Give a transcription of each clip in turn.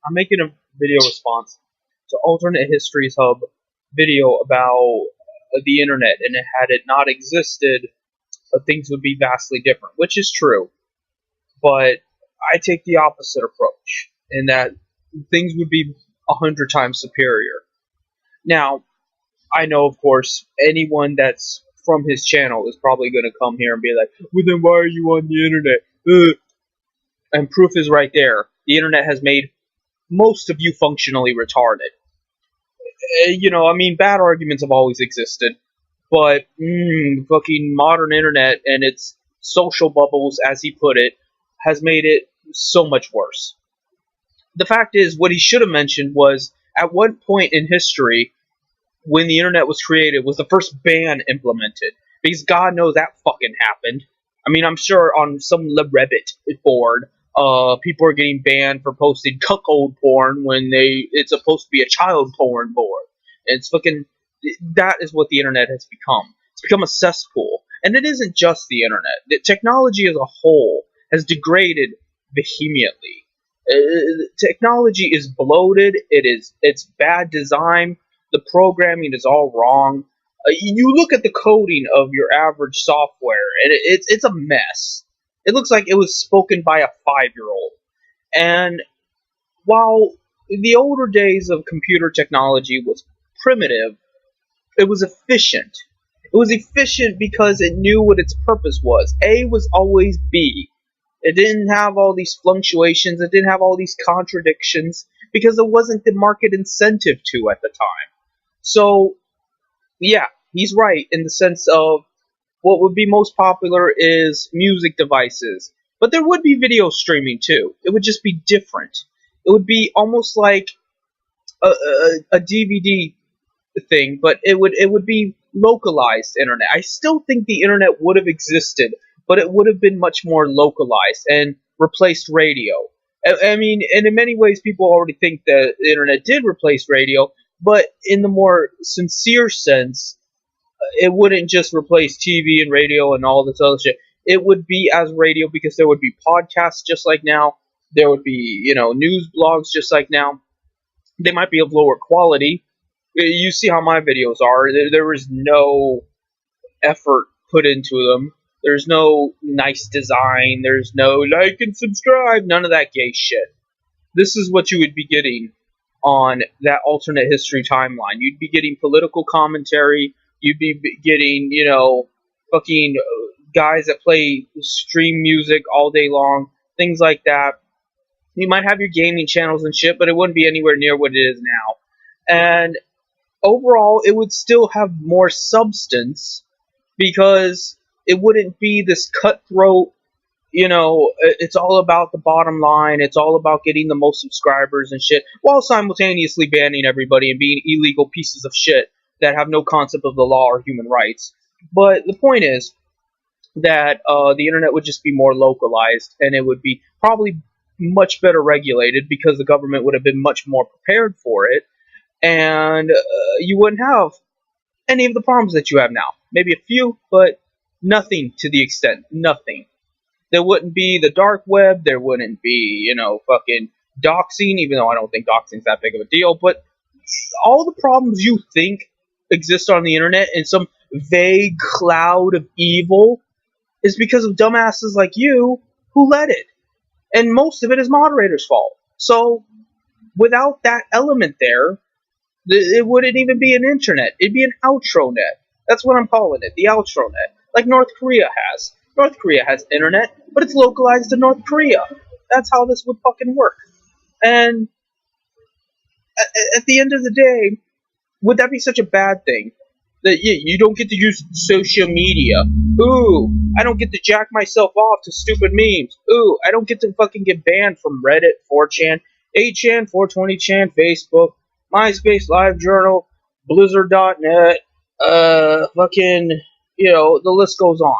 I'm making a video response to Alternate Histories Hub video about the internet, and had it not existed, things would be vastly different, which is true. But I take the opposite approach, in that things would be 100 times superior. Now, I know, of course, anyone that's from his channel is probably going to come here and be like, well, then why are you on the internet? Ugh. And proof is right there. The internet has made most of you functionally retarded. Bad arguments have always existed, but fucking modern internet and its social bubbles, as he put it, has made it so much worse. The fact is, what he should have mentioned was, at what point in history, when the internet was created, was the first ban implemented? Because God knows that fucking happened. I mean, I'm sure on some Reddit board, people are getting banned for posting cuckold porn when it's supposed to be a child porn board. It's fucking, that is what the internet has become. It's become a cesspool. And it isn't just the internet. The technology as a whole has degraded vehemently. Technology is bloated. It's bad design. The programming is all wrong. You look at the coding of your average software, and it's a mess. It looks like it was spoken by a 5-year-old. And while the older days of computer technology was primitive, it was efficient. It was efficient because it knew what its purpose was. A was always B. It didn't have all these fluctuations. It didn't have all these contradictions because there wasn't the market incentive to at the time. So, yeah, he's right in the sense of what would be most popular is music devices. But there would be video streaming too. It would just be different. It would be almost like a DVD thing, but it would be localized internet. I still think the internet would have existed, but it would have been much more localized and replaced radio. I mean, and in many ways, people already think that the internet did replace radio, but in the more sincere sense, it wouldn't just replace TV and radio and all this other shit. It would be as radio, because there would be podcasts just like now. There would be, news blogs just like now. They might be of lower quality. You see how my videos are. There was no effort put into them. There's no nice design. There's no like and subscribe. None of that gay shit. This is what you would be getting on that alternate history timeline. You'd be getting political commentary. You'd be getting, fucking guys that play stream music all day long. Things like that. You might have your gaming channels and shit, but it wouldn't be anywhere near what it is now. And overall, it would still have more substance, because it wouldn't be this cutthroat, it's all about the bottom line, it's all about getting the most subscribers and shit, while simultaneously banning everybody and being illegal pieces of shit that have no concept of the law or human rights. But the point is that the internet would just be more localized, and it would be probably much better regulated, because the government would have been much more prepared for it, and you wouldn't have any of the problems that you have now. Maybe a few, but nothing to the extent. Nothing. There wouldn't be the dark web. There wouldn't be, fucking doxing, even though I don't think doxing's that big of a deal. But all the problems you think exist on the internet in some vague cloud of evil is because of dumbasses like you who let it. And most of it is moderators' fault. So, without that element there, it wouldn't even be an internet. It'd be an outro net. That's what I'm calling it, the outro net. Like North Korea has. North Korea has internet, but it's localized to North Korea. That's how this would fucking work. And at the end of the day, would that be such a bad thing? That you don't get to use social media. Ooh, I don't get to jack myself off to stupid memes. Ooh, I don't get to fucking get banned from Reddit, 4chan, 8chan, 420chan, Facebook, MySpace, LiveJournal, Blizzard.net, fucking, the list goes on.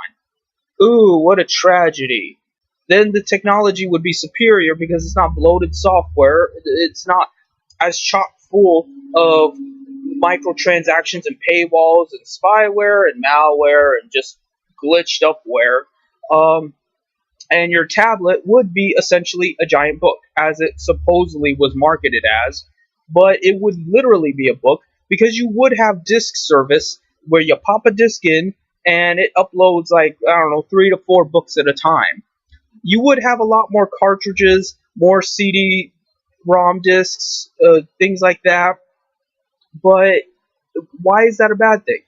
Ooh, what a tragedy. Then the technology would be superior because it's not bloated software. It's not as chock full of microtransactions and paywalls and spyware and malware and just glitched upware. and your tablet would be essentially a giant book, as it supposedly was marketed as, but it would literally be a book because you would have disk service where you pop a disk in and it uploads like, I don't know, 3 to 4 books at a time. You would have a lot more cartridges, more CD-ROM discs, things like that, but why is that a bad thing?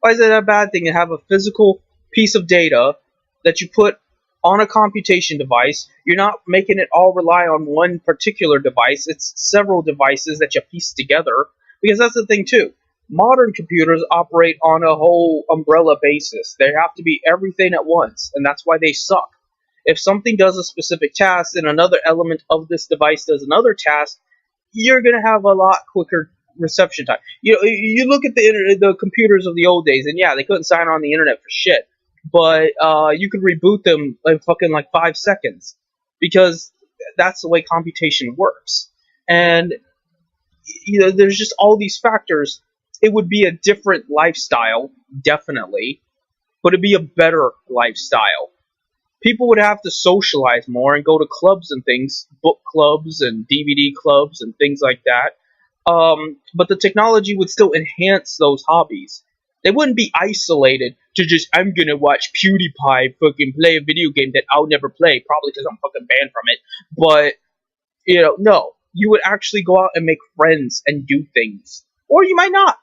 Why is it a bad thing to have a physical piece of data that you put on a computation device? You're not making it all rely on one particular device. It's several devices that you piece together. Because that's the thing too. Modern computers operate on a whole umbrella basis. They have to be everything at once, and that's why they suck. If something does a specific task and another element of this device does another task, you're going to have a lot quicker reception time. You look at the computers of the old days, and yeah, they couldn't sign on the internet for shit, but you could reboot them in fucking like 5 seconds because that's the way computation works. And there's just all these factors. It would be a different lifestyle, definitely, but it'd be a better lifestyle. People would have to socialize more and go to clubs and things, book clubs and DVD clubs and things like that. But the technology would still enhance those hobbies. They wouldn't be isolated to just, I'm gonna watch PewDiePie fucking play a video game that I'll never play, probably because I'm fucking banned from it. But, no. You would actually go out and make friends and do things. Or you might not.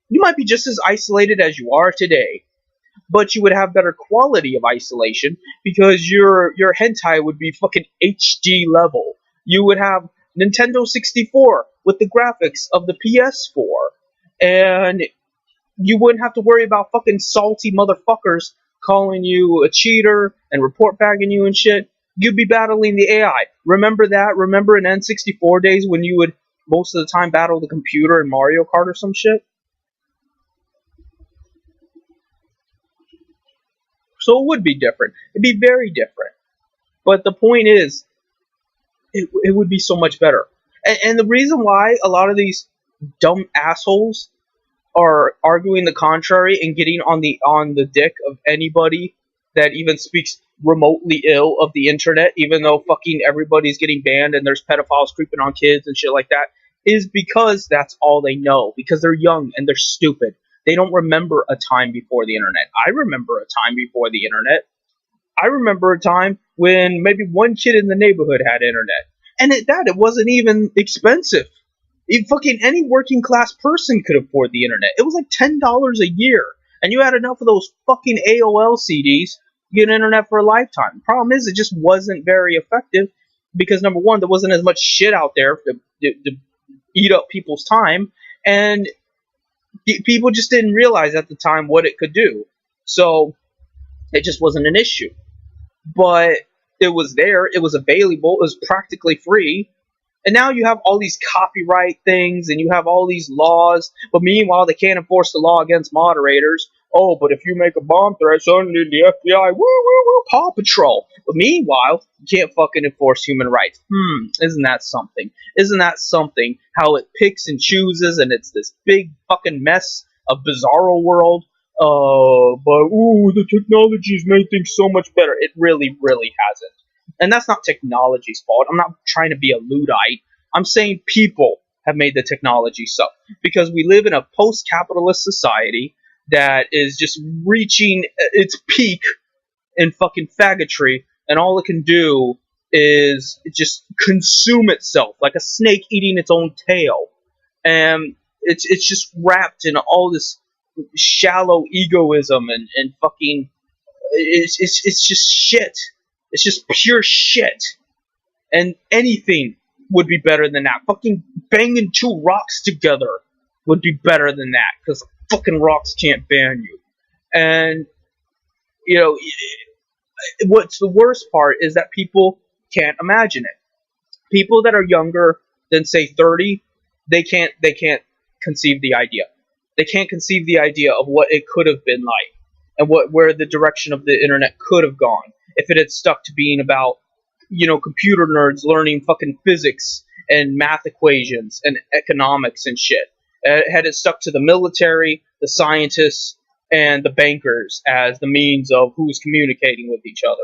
You might be just as isolated as you are today. But you would have better quality of isolation because your hentai would be fucking HD level. You would have Nintendo 64 with the graphics of the PS4, and you wouldn't have to worry about fucking salty motherfuckers calling you a cheater and report bagging you and shit. You'd be battling the AI. Remember that? Remember in N64 days when you would most of the time battle the computer in Mario Kart or some shit? So it would be different. It'd be very different. But the point is, it would be so much better. And the reason why a lot of these dumb assholes are arguing the contrary and getting on the dick of anybody that even speaks remotely ill of the internet, even though fucking everybody's getting banned and there's pedophiles creeping on kids and shit like that, is because that's all they know. Because they're young and they're stupid. They don't remember a time before the internet. I remember a time before the internet. I remember a time when maybe one kid in the neighborhood had internet. And it wasn't even expensive. Fucking any working class person could afford the internet. It was like $10 a year. And you had enough of those fucking AOL CDs to get internet for a lifetime. The problem is it just wasn't very effective because, number one, there wasn't as much shit out there to eat up people's time. And people just didn't realize at the time what it could do. So it just wasn't an issue. But it was there. It was available. It was practically free. And now you have all these copyright things and you have all these laws. But meanwhile, they can't enforce the law against moderators. Oh, but if you make a bomb threat, suddenly the FBI, woo, woo, woo, Paw Patrol. But meanwhile, you can't fucking enforce human rights. Isn't that something? Isn't that something? How it picks and chooses and it's this big fucking mess of bizarro world. But the technology's made things so much better. It really, really hasn't. And that's not technology's fault. I'm not trying to be a Luddite. I'm saying people have made the technology suck. Because we live in a post-capitalist society that is just reaching its peak in fucking faggotry, and all it can do is just consume itself like a snake eating its own tail. And it's just wrapped in all this shallow egoism and fucking it's just shit. It's just pure shit. And anything would be better than that. Fucking banging two rocks together would be better than that. Because fucking rocks can't ban you. And, what's the worst part is that people can't imagine it. People that are younger than, say, 30, they can't conceive the idea. They can't conceive the idea of what it could have been like. And where the direction of the internet could have gone. If it had stuck to being about, computer nerds learning fucking physics and math equations and economics and shit. Had it stuck to the military, the scientists, and the bankers as the means of who's communicating with each other.